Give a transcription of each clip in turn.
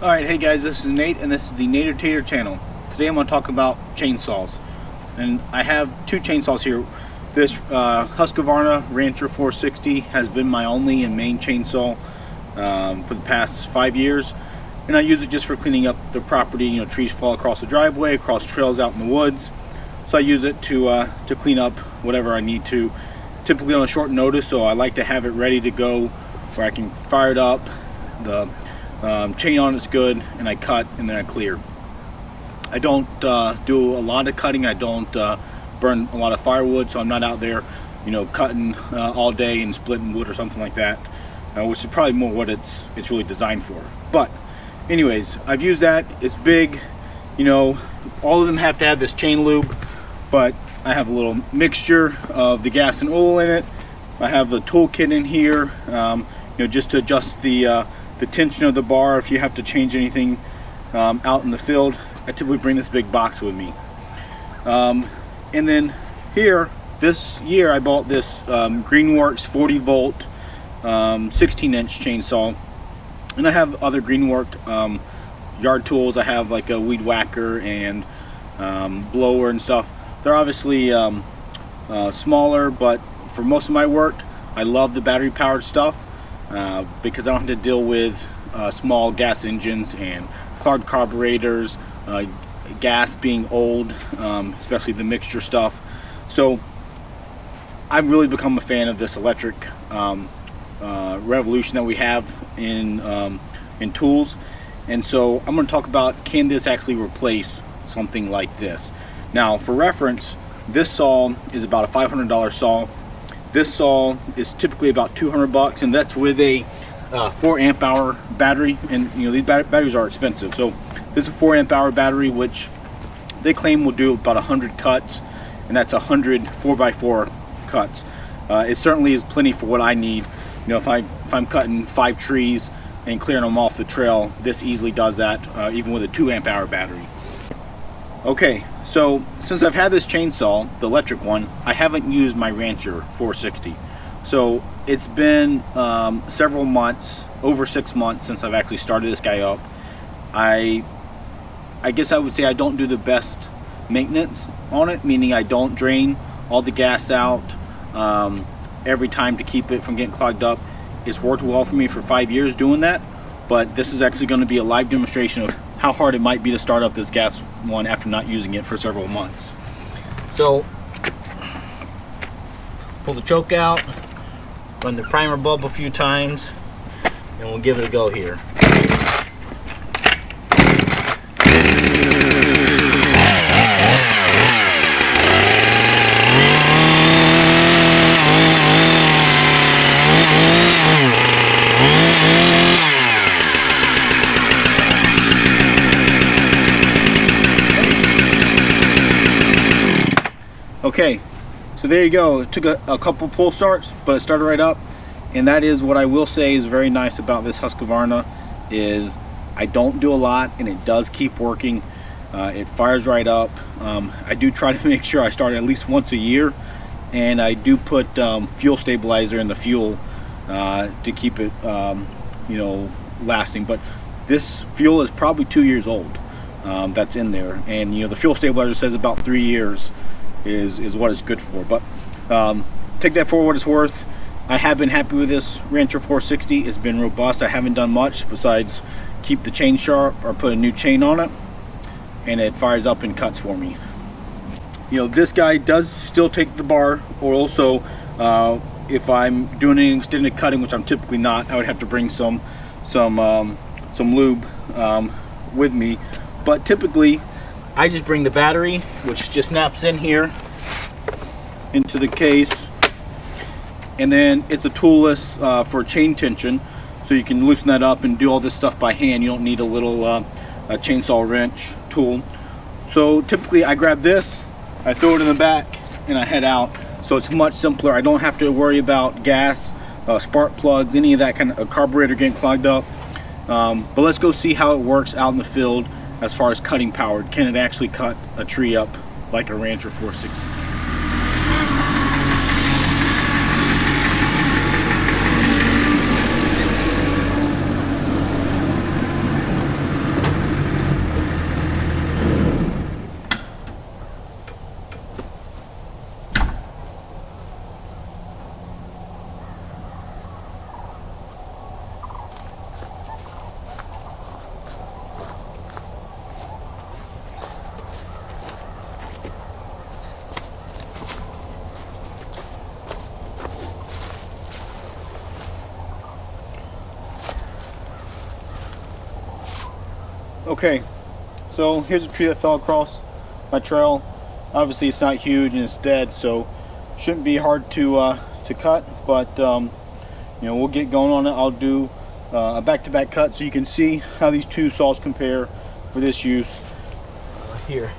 Alright, hey guys, this is Nate and this is the Nader Tater channel. Today I'm going to talk about chainsaws. And I have two chainsaws here. This Husqvarna Rancher 460 has been my only and main chainsaw for the past 5 years. And I use it just for cleaning up the property. You know, trees fall across the driveway, across trails out in the woods. So I use it to clean up whatever I need to, typically on a short notice. So I like to have it ready to go where I can fire it up. The chain on it's good, and I cut and then I clear. I don't do a lot of cutting. I don't burn a lot of firewood, so I'm not out there, you know, cutting all day and splitting wood or something like that, which is probably more what it's really designed for. But anyways, I've used that. It's big, you know. All of them have to have this chain lube, but I have a little mixture of the gas and oil in it. I have the toolkit in here, you know, just to adjust the tension of the bar if you have to change anything out in the field. I typically bring this big box with me. And then here, this year I bought this Greenworks 40 volt 16-inch chainsaw. And I have other Greenworks yard tools. I have like a weed whacker and blower and stuff. They're obviously smaller, but for most of my work, I love the battery powered stuff. Because I don't have to deal with small gas engines and clogged carburetors, gas being old, especially the mixture stuff. So I've really become a fan of this electric revolution that we have in tools. And so I'm going to talk about, can this actually replace something like this? Now, for reference, this saw is about a $500 saw. This saw is typically about 200 bucks, and that's with a 4 amp hour battery. And you know, these batteries are expensive. So this is a 4 amp hour battery, which they claim will do about 100 cuts, and that's 100 4x4 cuts. It certainly is plenty for what I need. You know, if I'm cutting 5 trees and clearing them off the trail, this easily does that, even with a 2 amp hour battery. Okay, so since I've had this chainsaw, the electric one, I haven't used my Rancher 460. So it's been several months, over 6 months, since I've actually started this guy up. I guess I would say I don't do the best maintenance on it, meaning I don't drain all the gas out every time to keep it from getting clogged up. It's worked well for me for 5 years doing that, but this is actually going to be a live demonstration of how hard it might be to start up this gas one after not using it for several months. So pull the choke out, run the primer bulb a few times, and we'll give it a go here. Okay, so there you go. It took a couple pull starts, but it started right up. And that is what I will say is very nice about this Husqvarna, is I don't do a lot and it does keep working. It fires right up. I do try to make sure I start at least once a year, and I do put fuel stabilizer in the fuel to keep it you know, lasting. But this fuel is probably 2 years old that's in there, and you know, the fuel stabilizer says about 3 years is what it's good for. But take that for what it's worth. I have been happy with this Rancher 460. It's been robust. I haven't done much besides keep the chain sharp or put a new chain on it, and it fires up and cuts for me. You know, this guy does still take the bar oil, so if I'm doing any extended cutting, which I'm typically not, I would have to bring some lube with me. But typically I just bring the battery, which just snaps in here into the case, and then it's a toolless for chain tension, so you can loosen that up and do all this stuff by hand. You don't need a little a chainsaw wrench tool. So typically I grab this, I throw it in the back, and I head out. So it's much simpler. I don't have to worry about gas, spark plugs, any of that kind of carburetor getting clogged up. But let's go see how it works out in the field as far as cutting power. Can it actually cut a tree up like a Rancher 460? Okay, so here's a tree that fell across my trail. Obviously it's not huge and it's dead, so shouldn't be hard to cut, but you know, we'll get going on it. I'll do a back-to-back cut so you can see how these two saws compare for this use here.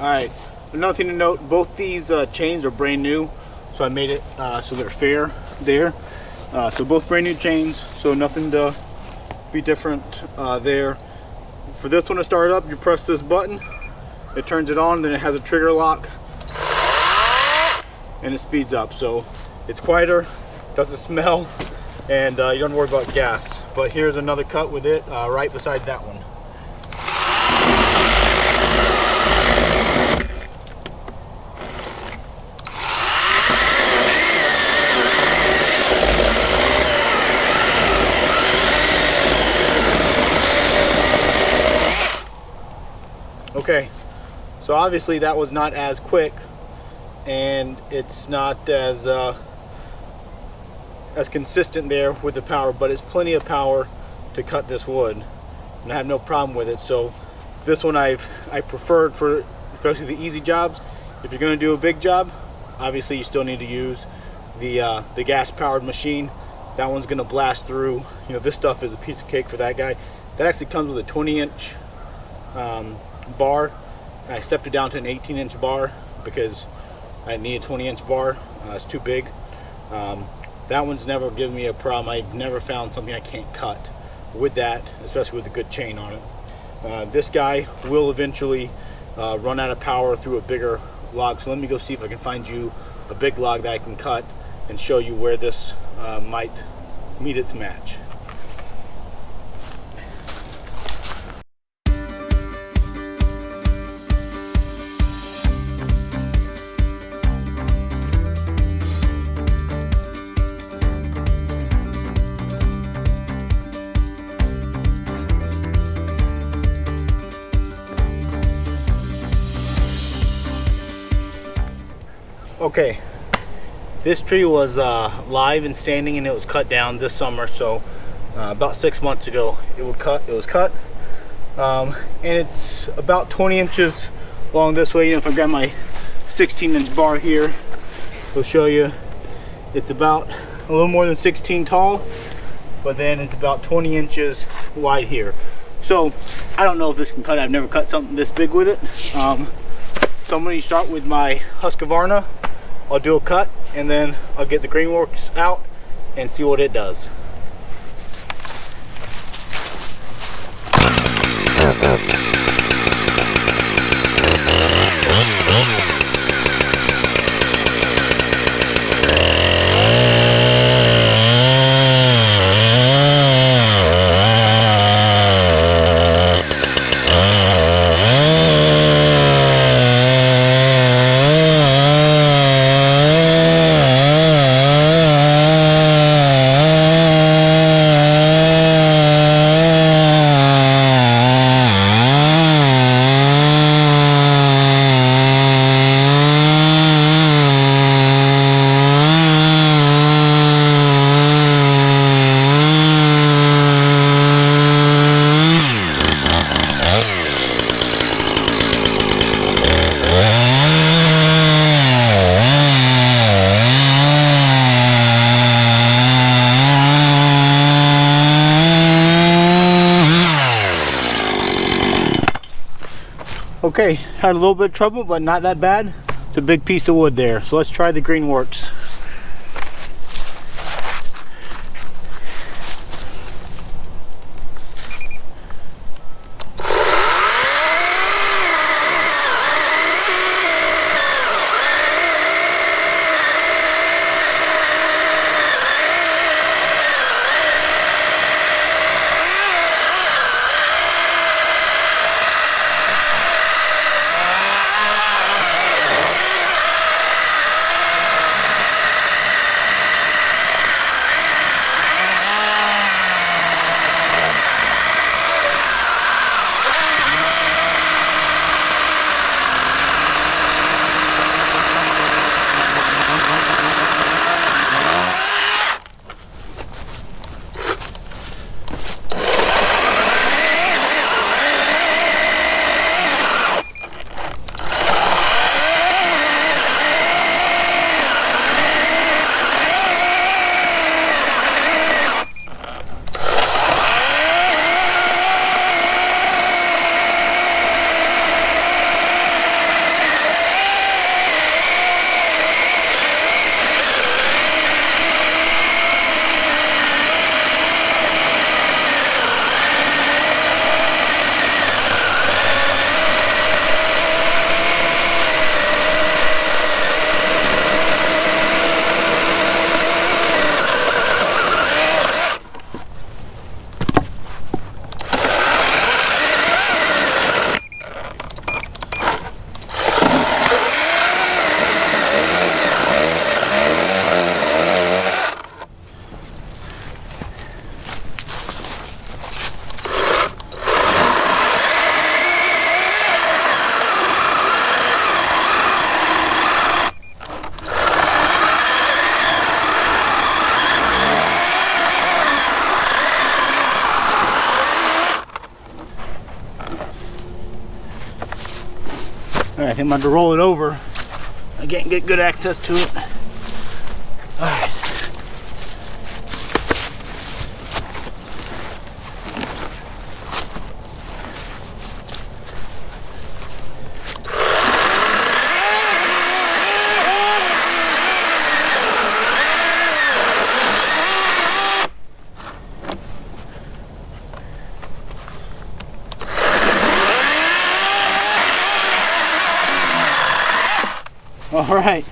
Alright, another thing to note, both these chains are brand new, so I made it so they're fair there. So both brand new chains, so nothing to be different there. For this one to start up, you press this button, it turns it on, then it has a trigger lock, and it speeds up. So it's quieter, doesn't smell, and you don't worry about gas. But here's another cut with it right beside that one. Okay, so obviously that was not as quick, and it's not as consistent there with the power, but it's plenty of power to cut this wood, and I have no problem with it. So this one I preferred for especially the easy jobs. If you're going to do a big job, obviously you still need to use the gas-powered machine. That one's going to blast through. You know, this stuff is a piece of cake for that guy. That actually comes with a 20-inch bar, and I stepped it down to an 18-inch bar because I need a 20-inch bar. It's too big. That one's never given me a problem. I've never found something I can't cut with that, especially with a good chain on it. This guy will eventually run out of power through a bigger log, so let me go see if I can find you a big log that I can cut and show you where this might meet its match. Okay, this tree was live and standing, and it was cut down this summer, so about 6 months ago it was cut, and it's about 20 inches long this way. You know, if I grab my 16-inch bar here, it'll show you it's about a little more than 16 tall, but then it's about 20 inches wide here. So I don't know if this can cut. I've never cut something this big with it. So I'm going to start with my Husqvarna. I'll do a cut, and then I'll get the Greenworks out and see what it does. Okay, had a little bit of trouble, but not that bad. It's a big piece of wood there. So let's try the Greenworks. Alright, I'm about to roll it over. I can't get good access to it. Alright. All right,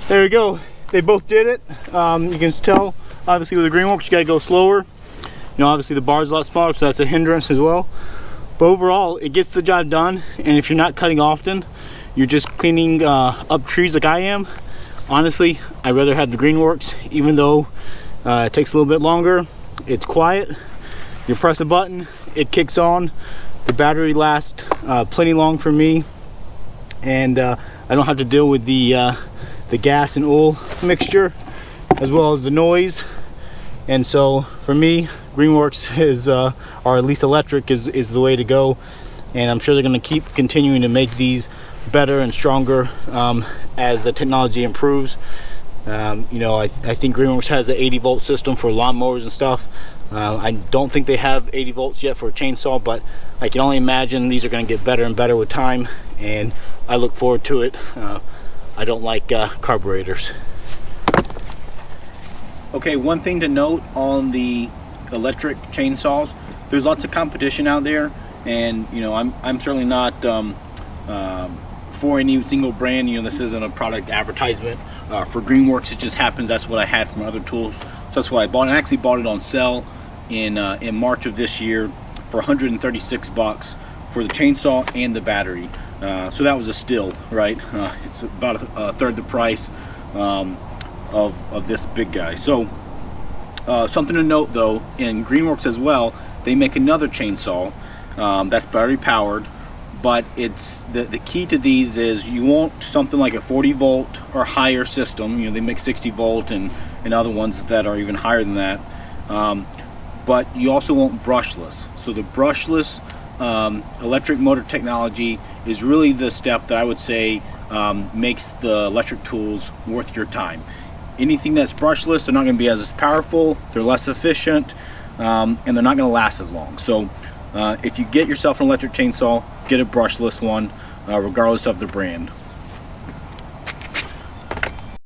there we go. They both did it. You can tell, obviously, with the Greenworks, you gotta go slower. You know, obviously the bar's a lot smaller, so that's a hindrance as well. But overall, it gets the job done. And if you're not cutting often, you're just cleaning up trees like I am. Honestly, I'd rather have the Greenworks, even though it takes a little bit longer. It's quiet. You press a button, it kicks on. The battery lasts plenty long for me. And I don't have to deal with the gas and oil mixture, as well as the noise. And so for me, Greenworks is, or at least electric, is the way to go. And I'm sure they're going to keep continuing to make these better and stronger as the technology improves. You know, I think Greenworks has an 80-volt system for lawnmowers and stuff. I don't think they have 80 volts yet for a chainsaw, but I can only imagine these are going to get better and better with time, and I look forward to it. I don't like carburetors. Okay, one thing to note on the electric chainsaws, there's lots of competition out there, and you know, I'm certainly not for any single brand. You know, this isn't a product advertisement for Greenworks. It just happens that's what I had from other tools, so that's why I bought it. I actually bought it on sale in March of this year for 136 bucks for the chainsaw and the battery. So that was a steal, right? It's about a third the price of this big guy. So something to note though, in Greenworks as well, they make another chainsaw that's battery powered, but it's the key to these is you want something like a 40 volt or higher system. You know, they make 60 volt and other ones that are even higher than that. But you also want brushless. So the brushless electric motor technology is really the step that I would say makes the electric tools worth your time. Anything that's brushless, they're not going to be as powerful, they're less efficient, and they're not going to last as long. So if you get yourself an electric chainsaw, get a brushless one, regardless of the brand.